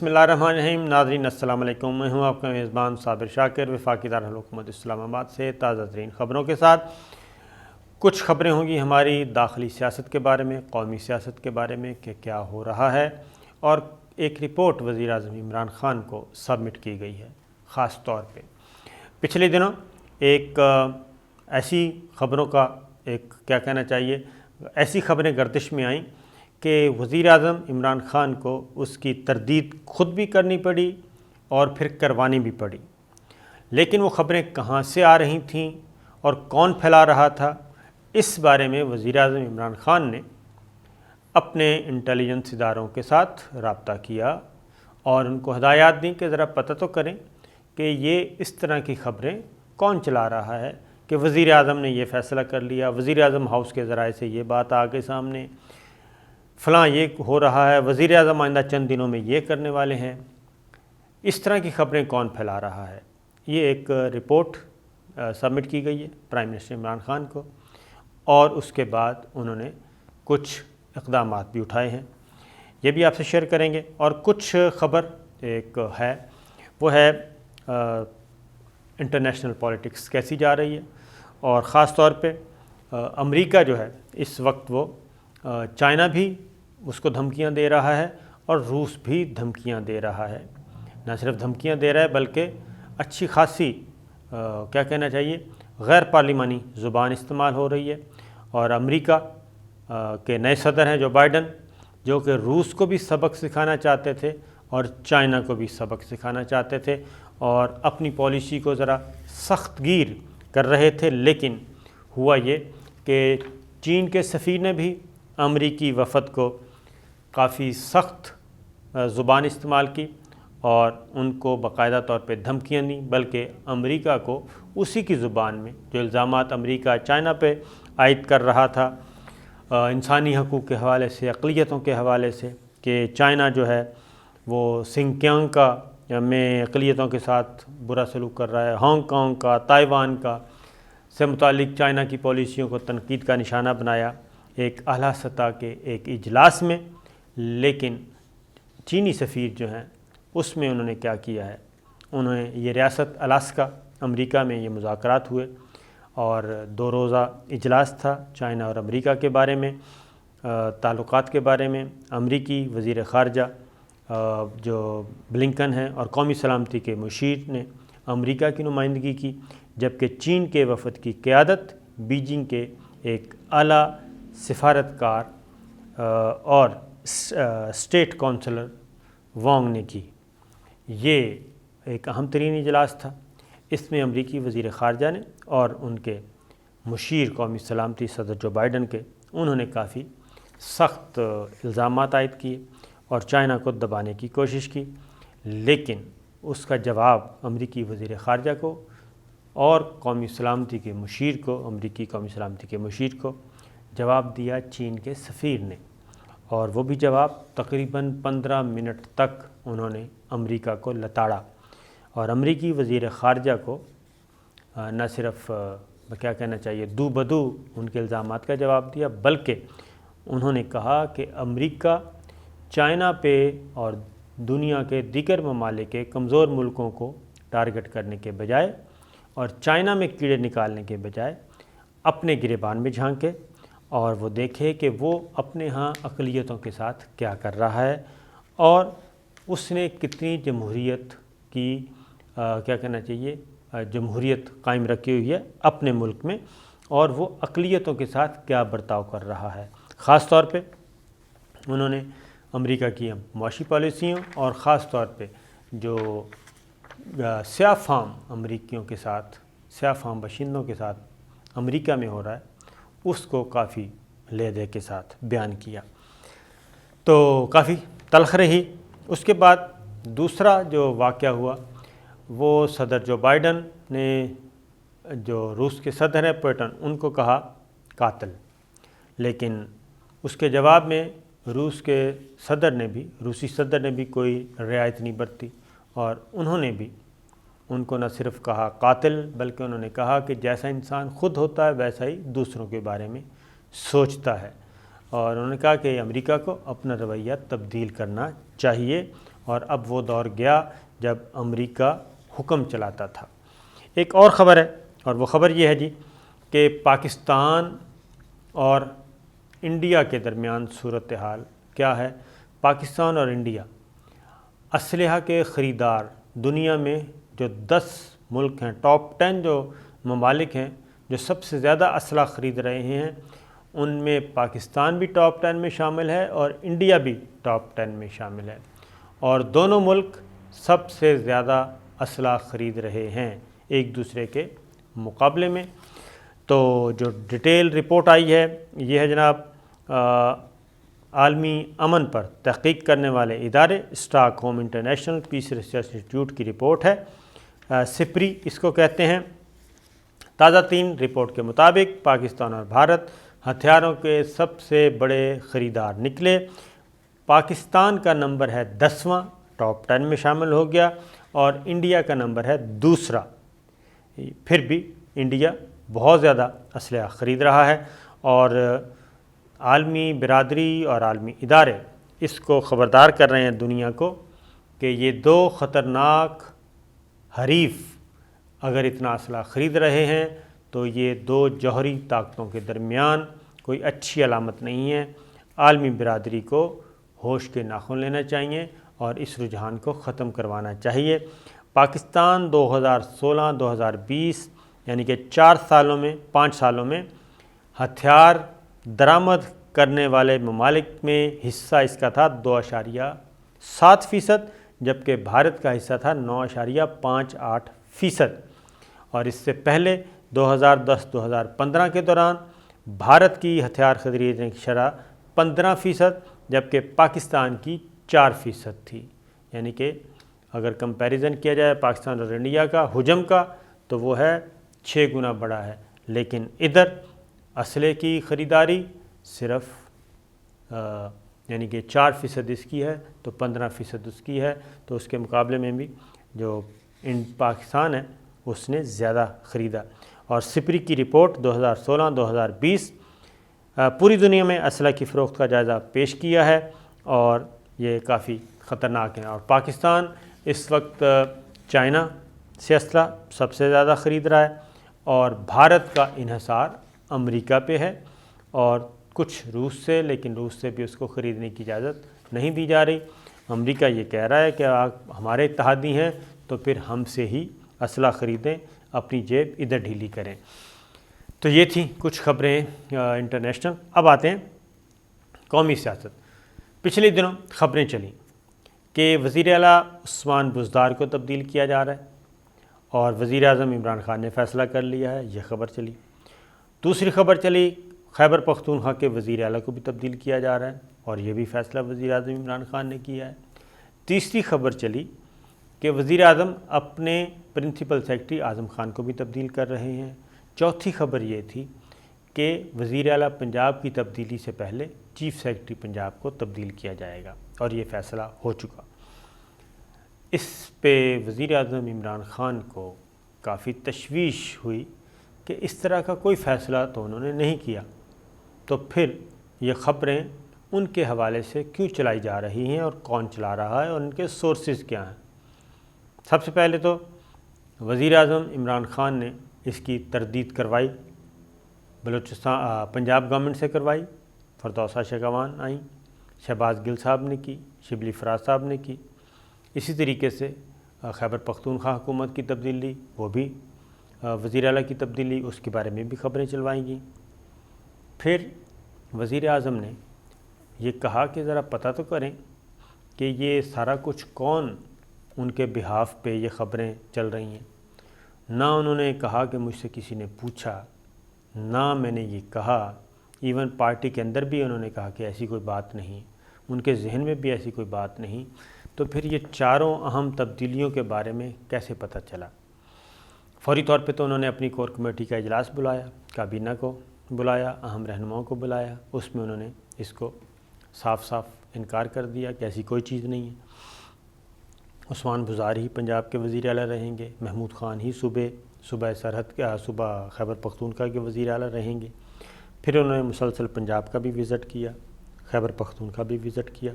بسم اللہ الرحمن الرحیم۔ ناظرین السلام علیکم، میں ہوں آپ کا میزبان صابر شاکر، وفاقی دارالحکومت اسلام آباد سے تازہ ترین خبروں کے ساتھ۔ کچھ خبریں ہوں گی ہماری داخلی سیاست کے بارے میں، قومی سیاست کے بارے میں کہ کیا ہو رہا ہے، اور ایک رپورٹ وزیر اعظم عمران خان کو سبمٹ کی گئی ہے۔ خاص طور پہ پچھلے دنوں ایک ایسی خبروں کا ایسی خبریں گردش میں آئیں کہ وزیر اعظم عمران خان کو اس کی تردید خود بھی کرنی پڑی اور پھر کروانی بھی پڑی، لیکن وہ خبریں کہاں سے آ رہی تھیں اور کون پھیلا رہا تھا، اس بارے میں وزیر اعظم عمران خان نے اپنے انٹیلیجنس اداروں کے ساتھ رابطہ کیا اور ان کو ہدایات دیں کہ ذرا پتہ تو کریں کہ یہ اس طرح کی خبریں کون چلا رہا ہے کہ وزیر اعظم نے یہ فیصلہ کر لیا، وزیر اعظم ہاؤس کے ذرائع سے یہ بات آ گئی سامنے، فلاں یہ ہو رہا ہے، وزیر اعظم آئندہ چند دنوں میں یہ کرنے والے ہیں۔ اس طرح کی خبریں کون پھیلا رہا ہے؟ یہ ایک رپورٹ سبمٹ کی گئی ہے پرائم منسٹر عمران خان کو، اور اس کے بعد انہوں نے کچھ اقدامات بھی اٹھائے ہیں، یہ بھی آپ سے شیئر کریں گے۔ اور کچھ خبر ایک ہے، وہ ہے انٹرنیشنل پولیٹکس کیسی جا رہی ہے، اور خاص طور پہ امریکہ جو ہے اس وقت وہ چائنا بھی اس کو دھمکیاں دے رہا ہے اور روس بھی دھمکیاں دے رہا ہے۔ نہ صرف دھمکیاں دے رہا ہے بلکہ اچھی خاصی غیر پارلیمانی زبان استعمال ہو رہی ہے، اور امریکہ کے نئے صدر ہیں جو بائیڈن، جو کہ روس کو بھی سبق سکھانا چاہتے تھے اور چائنا کو بھی سبق سکھانا چاہتے تھے، اور اپنی پالیسی کو ذرا سخت گیر کر رہے تھے، لیکن ہوا یہ کہ چین کے سفیر نے بھی امریکی وفد کو کافی سخت زبان استعمال کی اور ان کو باقاعدہ طور پہ دھمکیاں دیں، بلکہ امریکہ کو اسی کی زبان میں جو الزامات امریکہ چائنا پہ عائد کر رہا تھا انسانی حقوق کے حوالے سے، اقلیتوں کے حوالے سے، کہ چائنا جو ہے وہ سنکیانگ کا میں اقلیتوں کے ساتھ برا سلوک کر رہا ہے، ہانگ کانگ کا، تائیوان کا سے متعلق چائنا کی پالیسیوں کو تنقید کا نشانہ بنایا ایک اعلیٰ سطح کے ایک اجلاس میں۔ لیکن چینی سفیر جو ہیں اس میں انہوں نے کیا کیا ہے، انہوں نے یہ ریاست الاسکا امریکہ میں یہ مذاکرات ہوئے اور 2 روزہ اجلاس تھا چائنا اور امریکہ کے بارے میں، تعلقات کے بارے میں۔ امریکی وزیر خارجہ جو بلنکن ہیں اور قومی سلامتی کے مشیر نے امریکہ کی نمائندگی کی، جبکہ چین کے وفد کی قیادت بیجنگ کے ایک اعلیٰ سفارتکار اور اسٹیٹ کونسلر وانگ نے کی۔ یہ ایک اہم ترین اجلاس تھا، اس میں امریکی وزیر خارجہ نے اور ان کے مشیر قومی سلامتی صدر جو بائیڈن کے، انہوں نے کافی سخت الزامات عائد کیے اور چائنا کو دبانے کی کوشش کی، لیکن اس کا جواب امریکی وزیر خارجہ کو اور قومی سلامتی کے مشیر کو، امریکی قومی سلامتی کے مشیر کو جواب دیا چین کے سفیر نے، اور وہ بھی جواب تقریباً 15 منٹ تک انہوں نے امریکہ کو لتاڑا، اور امریکی وزیر خارجہ کو نہ صرف دو بدو ان کے الزامات کا جواب دیا، بلکہ انہوں نے کہا کہ امریکہ چائنا پہ اور دنیا کے دیگر ممالک کے کمزور ملکوں کو ٹارگٹ کرنے کے بجائے اور چائنا میں کیڑے نکالنے کے بجائے اپنے گریبان میں جھانکے اور وہ دیکھے کہ وہ اپنے ہاں اقلیتوں کے ساتھ کیا کر رہا ہے، اور اس نے کتنی جمہوریت کی جمہوریت قائم رکھی ہوئی ہے اپنے ملک میں، اور وہ اقلیتوں کے ساتھ کیا برتاؤ کر رہا ہے۔ خاص طور پہ انہوں نے امریکہ کی معاشی پالیسیوں اور خاص طور پہ جو سیاہ فام امریکیوں کے ساتھ، سیاہ فام باشندوں کے ساتھ امریکہ میں ہو رہا ہے، اس کو کافی لہجے کے ساتھ بیان کیا، تو کافی تلخ رہی۔ اس کے بعد دوسرا جو واقعہ ہوا وہ صدر جو بائیڈن نے جو روس کے صدر ہیں پوٹن، ان کو کہا قاتل، لیکن اس کے جواب میں روسی صدر نے بھی کوئی رعایت نہیں برتی، اور انہوں نے بھی ان کو نہ صرف کہا قاتل بلکہ انہوں نے کہا کہ جیسا انسان خود ہوتا ہے ویسا ہی دوسروں کے بارے میں سوچتا ہے، اور انہوں نے کہا کہ امریکہ کو اپنا رویہ تبدیل کرنا چاہیے اور اب وہ دور گیا جب امریکہ حکم چلاتا تھا۔ ایک اور خبر ہے، اور وہ خبر یہ ہے جی کہ پاکستان اور انڈیا کے درمیان صورتحال کیا ہے۔ پاکستان اور انڈیا اسلحہ کے خریدار، دنیا میں جو 10 ملک ہیں، ٹاپ 10 جو ممالک ہیں جو سب سے زیادہ اسلحہ خرید رہے ہیں، ان میں پاکستان بھی ٹاپ 10 میں شامل ہے اور انڈیا بھی ٹاپ 10 میں شامل ہے، اور دونوں ملک سب سے زیادہ اسلحہ خرید رہے ہیں ایک دوسرے کے مقابلے میں۔ تو جو ڈیٹیل رپورٹ آئی ہے یہ ہے جناب عالمی امن پر تحقیق کرنے والے ادارے stock home international peace research institute کی رپورٹ ہے، سپری اس کو کہتے ہیں۔ تازہ ترین رپورٹ کے مطابق پاکستان اور بھارت ہتھیاروں کے سب سے بڑے خریدار نکلے۔ پاکستان کا نمبر ہے 10واں، ٹاپ 10 میں شامل ہو گیا، اور انڈیا کا نمبر ہے 2. پھر بھی انڈیا بہت زیادہ اسلحہ خرید رہا ہے، اور عالمی برادری اور عالمی ادارے اس کو خبردار کر رہے ہیں دنیا کو کہ یہ 2 خطرناک حریف اگر اتنا اسلحہ خرید رہے ہیں تو یہ 2 جوہری طاقتوں کے درمیان کوئی اچھی علامت نہیں ہے۔ عالمی برادری کو ہوش کے ناخن لینا چاہیے اور اس رجحان کو ختم کروانا چاہیے۔ پاکستان 2016-2020 یعنی کہ 5 سالوں میں ہتھیار درآمد کرنے والے ممالک میں حصہ اس کا تھا 2.7%، جبکہ بھارت کا حصہ تھا 9.58%، اور اس سے پہلے 2010-2015 کے دوران بھارت کی ہتھیار خریدنے کی شرح 15%، جبکہ پاکستان کی 4% تھی۔ یعنی کہ اگر کمپیریزن کیا جائے پاکستان اور انڈیا کا حجم کا تو وہ ہے 6 گنا بڑا ہے، لیکن ادھر اسلحے کی خریداری صرف یعنی کہ 4% اس کی ہے تو 15% اس کی ہے، تو اس کے مقابلے میں بھی جو پاکستان ہے اس نے زیادہ خریدا۔ اور سپری کی رپورٹ 2016-2020 پوری دنیا میں اسلحہ کی فروخت کا جائزہ پیش کیا ہے، اور یہ کافی خطرناک ہے۔ اور پاکستان اس وقت چائنا سے اسلحہ سب سے زیادہ خرید رہا ہے، اور بھارت کا انحصار امریکہ پہ ہے، اور کچھ روس سے، لیکن روس سے بھی اس کو خریدنے کی اجازت نہیں دی جا رہی۔ امریکہ یہ کہہ رہا ہے کہ آپ ہمارے اتحادی ہیں تو پھر ہم سے ہی اسلحہ خریدیں، اپنی جیب ادھر ڈھیلی کریں۔ تو یہ تھیں کچھ خبریں انٹرنیشنل۔ اب آتے ہیں قومی سیاست۔ پچھلے دنوں خبریں چلیں کہ وزیر اعلیٰ عثمان بزدار کو تبدیل کیا جا رہا ہے، اور وزیر اعظم عمران خان نے فیصلہ کر لیا ہے، یہ خبر چلی۔ دوسری خبر چلی خیبر پختونخوا کے وزیر اعلیٰ کو بھی تبدیل کیا جا رہا ہے، اور یہ بھی فیصلہ وزیر اعظم عمران خان نے کیا ہے۔ تیسری خبر چلی کہ وزیر اعظم اپنے پرنسپل سیکرٹری اعظم خان کو بھی تبدیل کر رہے ہیں۔ چوتھی خبر یہ تھی کہ وزیر اعلیٰ پنجاب کی تبدیلی سے پہلے چیف سیکرٹری پنجاب کو تبدیل کیا جائے گا، اور یہ فیصلہ ہو چکا۔ اس پہ وزیر اعظم عمران خان کو کافی تشویش ہوئی کہ اس طرح کا کوئی فیصلہ تو انہوں نے نہیں کیا، تو پھر یہ خبریں ان کے حوالے سے کیوں چلائی جا رہی ہیں اور کون چلا رہا ہے اور ان کے سورسز کیا ہیں۔ سب سے پہلے تو وزیر اعظم عمران خان نے اس کی تردید کروائی، پنجاب گورنمنٹ سے کروائی، فردوسہ شیخاوان آئیں، شہباز گل صاحب نے کی، شبلی فراز صاحب نے کی۔ اسی طریقے سے خیبر پختونخوا حکومت کی تبدیلی، وہ بھی وزیر اعلیٰ کی تبدیلی، اس کے بارے میں بھی خبریں چلوائیں گی۔ پھر وزیر اعظم نے یہ کہا کہ ذرا پتہ تو کریں کہ یہ سارا کچھ کون ان کے بہاف پہ یہ خبریں چل رہی ہیں۔ نہ انہوں نے کہا کہ مجھ سے کسی نے پوچھا، نہ میں نے یہ کہا، ایون پارٹی کے اندر بھی انہوں نے کہا کہ ایسی کوئی بات نہیں، ان کے ذہن میں بھی ایسی کوئی بات نہیں۔ تو پھر یہ چاروں اہم تبدیلیوں کے بارے میں کیسے پتہ چلا؟ فوری طور پہ تو انہوں نے اپنی کور کمیٹی کا اجلاس بلایا، کابینہ کو بلایا، اہم رہنماؤں کو بلایا، اس میں انہوں نے اس کو صاف صاف انکار کر دیا کہ ایسی کوئی چیز نہیں ہے۔ عثمان بزدار ہی پنجاب کے وزیر اعلیٰ رہیں گے، محمود خان ہی صوبہ خیبر پختونخوا کے وزیر اعلیٰ رہیں گے۔ پھر انہوں نے مسلسل پنجاب کا بھی وزٹ کیا، خیبر پختونخوا بھی وزٹ کیا،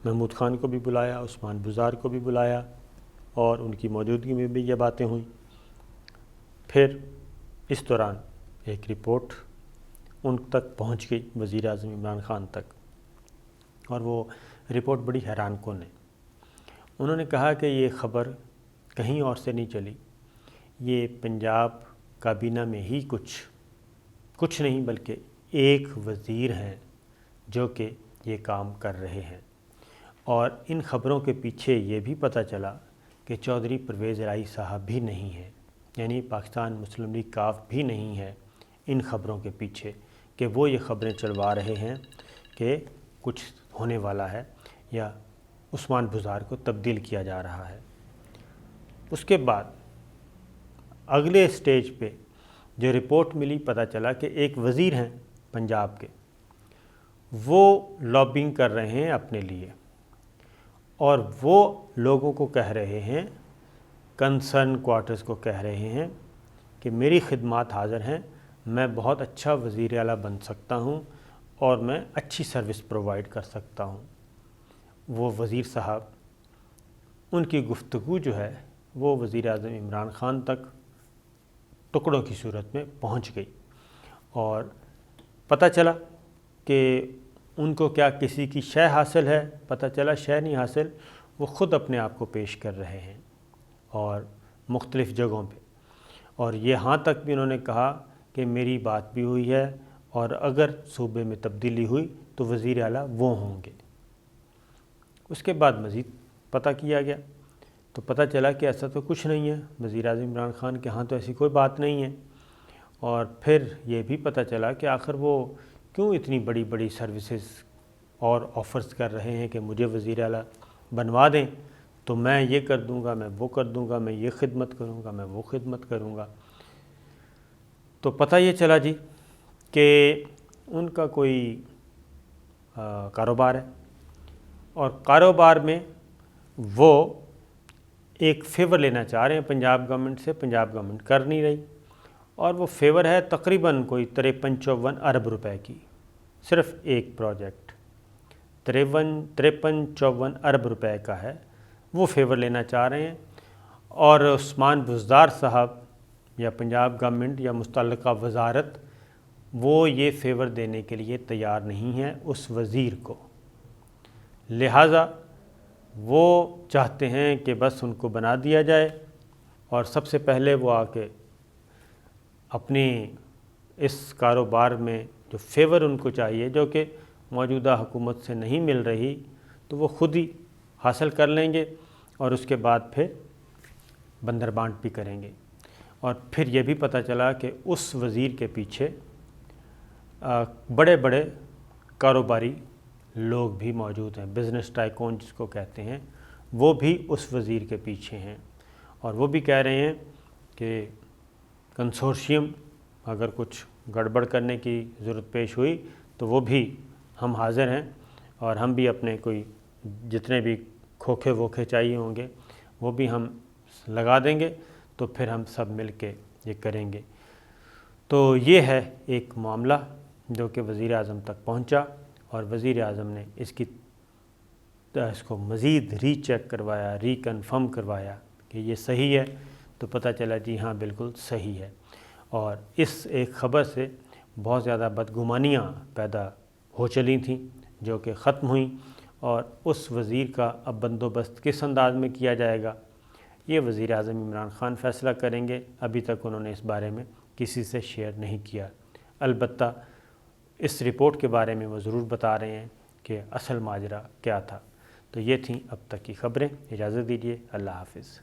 محمود خان کو بھی بلایا، عثمان بزار کو بھی بلایا اور ان کی موجودگی میں بھی یہ باتیں ہوئیں۔ پھر اس دوران ایک رپورٹ ان تک پہنچ گئی، وزیر اعظم عمران خان تک، اور وہ رپورٹ بڑی حیران کن ہے۔ انہوں نے کہا کہ یہ خبر کہیں اور سے نہیں چلی، یہ پنجاب کابینہ میں ہی کچھ نہیں بلکہ ایک وزیر ہیں جو کہ یہ کام کر رہے ہیں۔ اور ان خبروں کے پیچھے یہ بھی پتہ چلا کہ چودھری پرویز الہی صاحب بھی نہیں ہیں، یعنی پاکستان مسلم لیگ کاف بھی نہیں ہے ان خبروں کے پیچھے کہ وہ یہ خبریں چلوا رہے ہیں کہ کچھ ہونے والا ہے یا عثمان بزار کو تبدیل کیا جا رہا ہے۔ اس کے بعد اگلے سٹیج پہ جو رپورٹ ملی، پتہ چلا کہ ایک وزیر ہیں پنجاب کے، وہ لابنگ کر رہے ہیں اپنے لیے اور وہ لوگوں کو کہہ رہے ہیں، کنسرن کوارٹرز کو کہہ رہے ہیں کہ میری خدمات حاضر ہیں، میں بہت اچھا وزیر اعلیٰ بن سکتا ہوں اور میں اچھی سروس پرووائڈ کر سکتا ہوں۔ وہ وزیر صاحب، ان کی گفتگو جو ہے وہ وزیر اعظم عمران خان تک ٹکڑوں کی صورت میں پہنچ گئی، اور پتہ چلا کہ ان کو کیا کسی کی شے حاصل ہے، پتہ چلا شے نہیں حاصل، وہ خود اپنے آپ کو پیش کر رہے ہیں اور مختلف جگہوں پہ، اور یہ ہاں تک بھی انہوں نے کہا کہ میری بات بھی ہوئی ہے اور اگر صوبے میں تبدیلی ہوئی تو وزیر اعلیٰ وہ ہوں گے۔ اس کے بعد مزید پتہ کیا گیا تو پتہ چلا کہ ایسا تو کچھ نہیں ہے، وزیر اعظم عمران خان کے ہاں تو ایسی کوئی بات نہیں ہے، اور پھر یہ بھی پتہ چلا کہ آخر وہ کیوں اتنی بڑی بڑی سروسز اور آفرز کر رہے ہیں کہ مجھے وزیر اعلیٰ بنوا دیں تو میں یہ کر دوں گا، میں وہ کر دوں گا، میں یہ خدمت کروں گا، میں وہ خدمت کروں گا۔ تو پتہ یہ چلا جی کہ ان کا کوئی کاروبار ہے، اور کاروبار میں وہ ایک فیور لینا چاہ رہے ہیں پنجاب گورنمنٹ سے، پنجاب گورنمنٹ کر نہیں رہی، اور وہ فیور ہے تقریباً کوئی 53-54 ارب روپے کی، صرف ایک پروجیکٹ 53-54 ارب روپے کا ہے، وہ فیور لینا چاہ رہے ہیں، اور عثمان بزدار صاحب یا پنجاب گورنمنٹ یا متعلقہ وزارت وہ یہ فیور دینے کے لیے تیار نہیں ہے اس وزیر کو، لہٰذا وہ چاہتے ہیں کہ بس ان کو بنا دیا جائے، اور سب سے پہلے وہ آ کے اپنی اس کاروبار میں جو فیور ان کو چاہیے، جو کہ موجودہ حکومت سے نہیں مل رہی، تو وہ خود ہی حاصل کر لیں گے، اور اس کے بعد پھر بندر بانٹ بھی کریں گے۔ اور پھر یہ بھی پتہ چلا کہ اس وزیر کے پیچھے بڑے بڑے کاروباری لوگ بھی موجود ہیں، بزنس ٹائکون جس کو کہتے ہیں، وہ بھی اس وزیر کے پیچھے ہیں، اور وہ بھی کہہ رہے ہیں کہ کنسورشیم اگر کچھ گڑبڑ کرنے کی ضرورت پیش ہوئی تو وہ بھی ہم حاضر ہیں، اور ہم بھی اپنے کوئی جتنے بھی کھوکھے ووکھے چاہیے ہوں گے وہ بھی ہم لگا دیں گے، تو پھر ہم سب مل کے یہ کریں گے۔ تو یہ ہے ایک معاملہ جو کہ وزیر اعظم تک پہنچا، اور وزیر اعظم نے اس کو مزید ری چیک کروایا، ری کنفرم کروایا کہ یہ صحیح ہے، تو پتہ چلا جی ہاں بالکل صحیح ہے، اور اس ایک خبر سے بہت زیادہ بدگمانیاں پیدا ہو چلی تھیں جو کہ ختم ہوئیں، اور اس وزیر کا اب بندوبست کس انداز میں کیا جائے گا یہ وزیر اعظم عمران خان فیصلہ کریں گے۔ ابھی تک انہوں نے اس بارے میں کسی سے شیئر نہیں کیا، البتہ اس رپورٹ کے بارے میں وہ ضرور بتا رہے ہیں کہ اصل ماجرا کیا تھا۔ تو یہ تھیں اب تک کی خبریں، اجازت دیجیے، اللہ حافظ۔